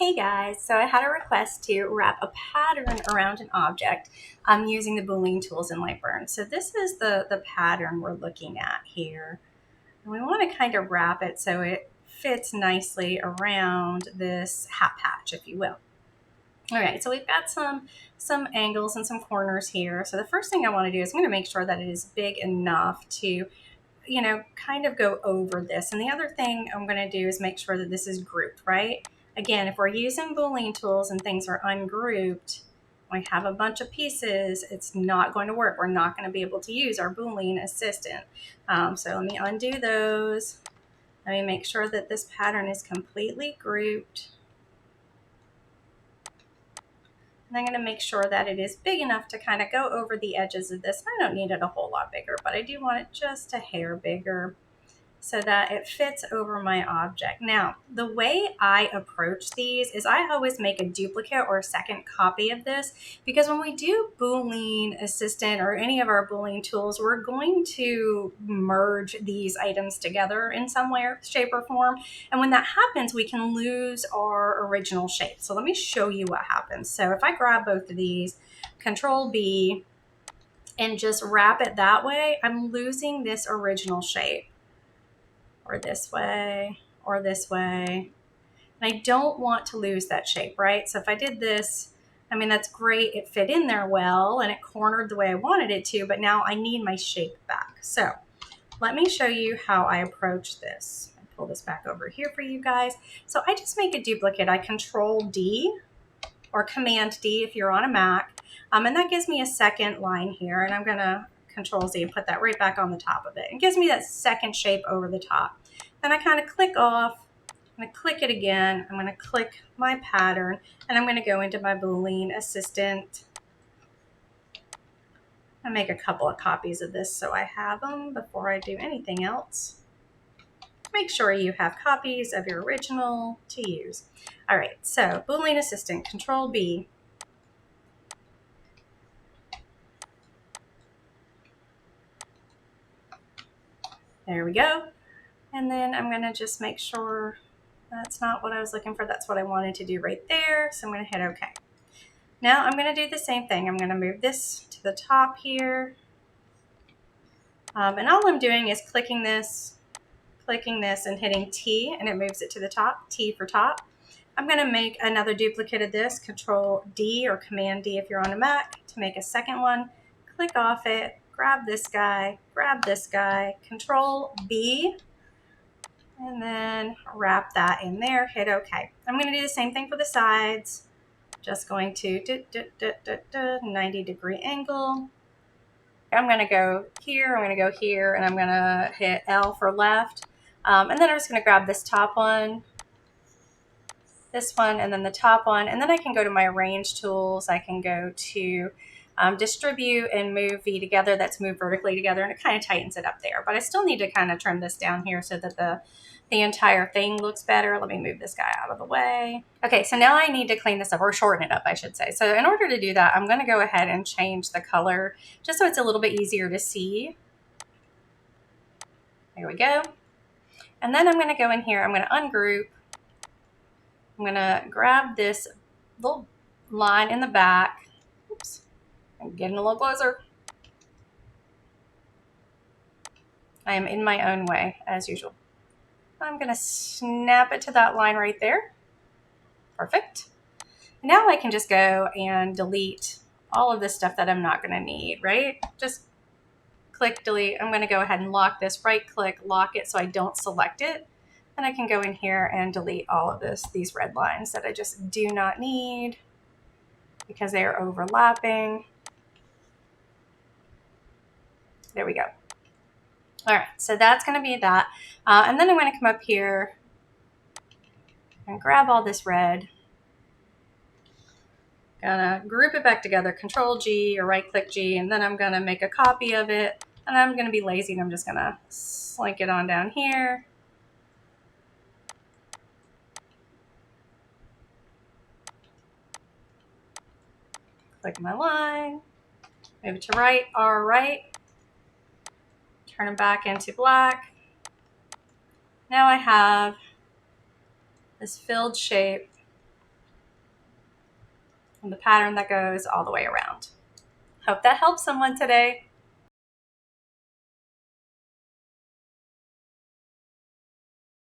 Hey guys, so I had a request to wrap a pattern around an object using the Boolean tools in Lightburn. So this is the pattern we're looking at here. And we want to kind of wrap it so it fits nicely around this hat patch, if you will. All right, so we've got some angles and some corners here. So the first thing I want to do is I'm going to make sure that it is big enough to kind of go over this. And the other thing I'm going to do is make sure that this is grouped, right? Again, if we're using Boolean tools and things are ungrouped, we have a bunch of pieces, it's not going to work. We're not going to be able to use our Boolean assistant. So let me undo those. Let me make sure that this pattern is completely grouped. And I'm going to make sure that it is big enough to kind of go over the edges of this. I don't need it a whole lot bigger, but I do want it just a hair bigger so that it fits over my object. Now, the way I approach these is I always make a duplicate or a second copy of this, because when we do Boolean Assistant or any of our Boolean tools, we're going to merge these items together in some way, shape, or form. And when that happens, we can lose our original shape. So let me show you what happens. So if I grab both of these, Control B, and just wrap it that way, I'm losing this original shape. Or this way, or this way. And I don't want to lose that shape, right? So if I did this, I mean, that's great. It fit in there well and it cornered the way I wanted it to, but now I need my shape back. So let me show you how I approach this. I pull this back over here for you guys. So I just make a duplicate. I Control D or Command D if you're on a Mac. And that gives me a second line here, and I'm gonna Control Z and put that right back on the top of it. It gives me that second shape over the top. Then I kind of click off, I'm gonna click it again, I'm gonna click my pattern, and I'm gonna go into my Boolean Assistant and make a couple of copies of this so I have them before I do anything else. Make sure you have copies of your original to use. All right, so Boolean Assistant, Control B. There we go. And then I'm going to just make sure that's not what I was looking for. That's what I wanted to do right there. So I'm going to hit OK. Now I'm going to do the same thing. I'm going to move this to the top here. And all I'm doing is clicking this, and hitting T, and it moves it to the top, T for top. I'm going to make another duplicate of this, Control D or Command D if you're on a Mac to make a second one. Click off it, grab this guy, Control B, and then wrap that in there, hit OK. I'm going to do the same thing for the sides. Just going to 90-degree angle. I'm going to go here, I'm going to go here, and I'm going to hit L for left. And then I'm just going to grab this top one, this one, and then the top one. And then I can go to my Arrange tools. I can go to Distribute and Move V together. That's move vertically together, and it kind of tightens it up there. But I still need to kind of trim this down here so that the entire thing looks better. Let me move this guy out of the way. Okay, so now I need to clean this up, or shorten it up, I should say. So in order to do that, I'm going to go ahead and change the color just so it's a little bit easier to see. There we go. And then I'm going to go in here, I'm going to ungroup. I'm going to grab this little line in the back. Oops, I'm getting a little closer. I am in my own way, as usual. I'm going to snap it to that line right there. Perfect. Now I can just go and delete all of this stuff that I'm not going to need, right? Just click delete. I'm going to go ahead and lock this, right click, lock it so I don't select it. And I can go in here and delete all of these red lines that I just do not need because they are overlapping. There we go. All right, so that's going to be that. And then I'm going to come up here and grab all this red. Gonna group it back together, Control G or right click G, and then I'm going to make a copy of it. And I'm going to be lazy and I'm just going to slink it on down here. Click my line, move it to right, R right. Turn them back into black. Now I have this filled shape and the pattern that goes all the way around. Hope that helps someone today.